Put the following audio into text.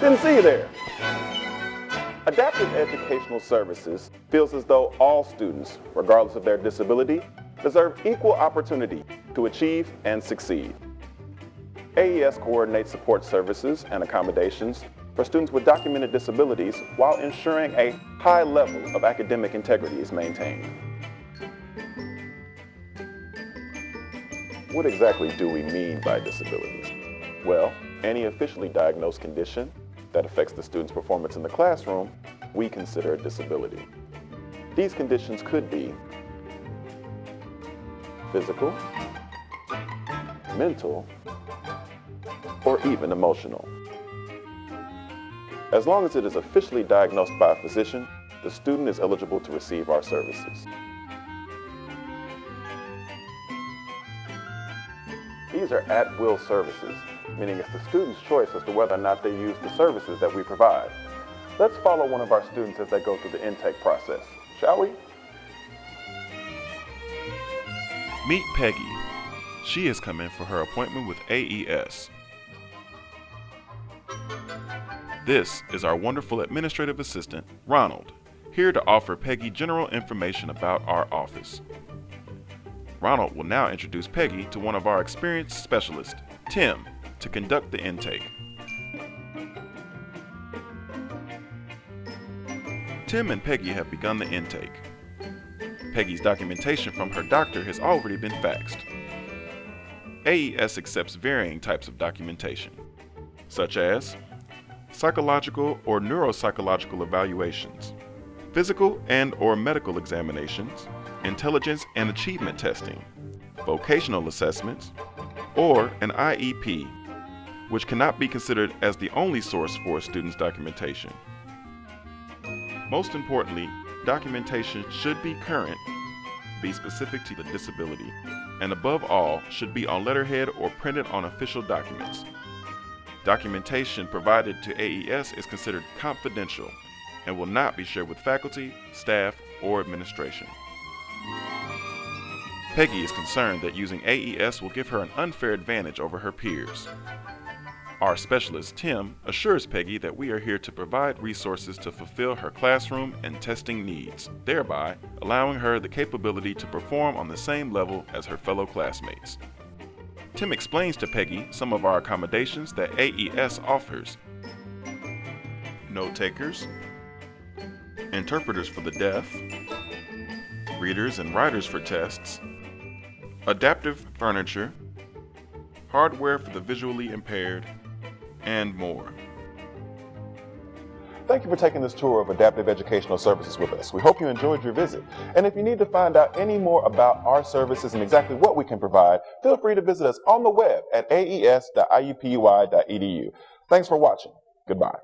Didn't see you there. Adaptive Educational Services feels as though all students, regardless of their disability, deserve equal opportunity to achieve and succeed. AES coordinates support services and accommodations for students with documented disabilities while ensuring a high level of academic integrity is maintained. What exactly do we mean by disabilities? Well, any officially diagnosed condition that affects the student's performance in the classroom, we consider a disability. These conditions could be physical, mental, or even emotional. As long as it is officially diagnosed by a physician, the student is eligible to receive our services. These are at-will services, meaning it's the student's choice as to whether or not they use the services that we provide. Let's follow one of our students as they go through the intake process, shall we? Meet Peggy. She has come in for her appointment with AES. This is our wonderful administrative assistant, Ronald, here to offer Peggy general information about our office. Ronald will now introduce Peggy to one of our experienced specialists, Tim, to conduct the intake. Tim and Peggy have begun the intake. Peggy's documentation from her doctor has already been faxed. AES accepts varying types of documentation, such as psychological or neuropsychological evaluations, physical and/or medical examinations, intelligence and achievement testing, vocational assessments, or an IEP, which cannot be considered as the only source for a student's documentation. Most importantly, documentation should be current, be specific to the disability, and above all, should be on letterhead or printed on official documents. Documentation provided to AES is considered confidential and will not be shared with faculty, staff, or administration. Peggy is concerned that using AES will give her an unfair advantage over her peers. Our specialist, Tim, assures Peggy that we are here to provide resources to fulfill her classroom and testing needs, thereby allowing her the capability to perform on the same level as her fellow classmates. Tim explains to Peggy some of our accommodations that AES offers: note takers, interpreters for the deaf, readers and writers for tests, adaptive furniture, hardware for the visually impaired, and more. Thank you for taking this tour of Adaptive Educational Services with us. We hope you enjoyed your visit. And if you need to find out any more about our services and exactly what we can provide, feel free to visit us on the web at aes.iupui.edu. Thanks for watching. Goodbye.